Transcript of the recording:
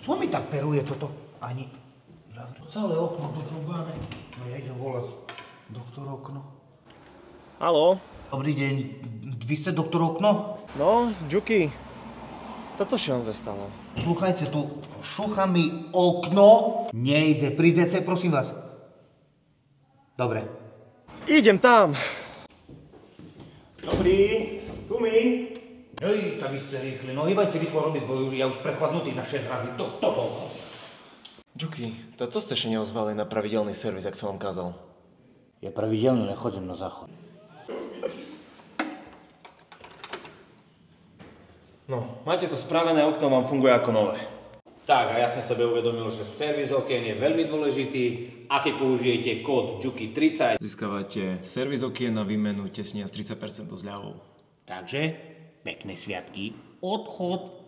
Co mi tak peruje toto? Ani... Celé okno dožúbané. No ja idem volať doktor Okno. Haló? Dobrý deň, vy ste doktor Okno? No, Juki, to co się stalo? Sluchajte, tu šucha mi okno. Nejde, prídete, prosím vás. Dobre. Idem tam! Dobrý, tu mi. Ej, tak vy ste rýchli, no hýbajte rýchlo robiť, bo ja už prechladnutý na 6 razy. To bolo. Juki, to co ste še neozvali na pravidelný servis, jak som vám kázal? Ja pravidelne nechodím na záchod. No, máte to spravené, okno vám funguje ako nové. Tak, a ja som sebe uvedomil, že servis okien je veľmi dôležitý a keď použijete kód JUKI30, Získavate servis okien na výmenu tesne s 30% zľavou. takže pekné sviatky, odchod.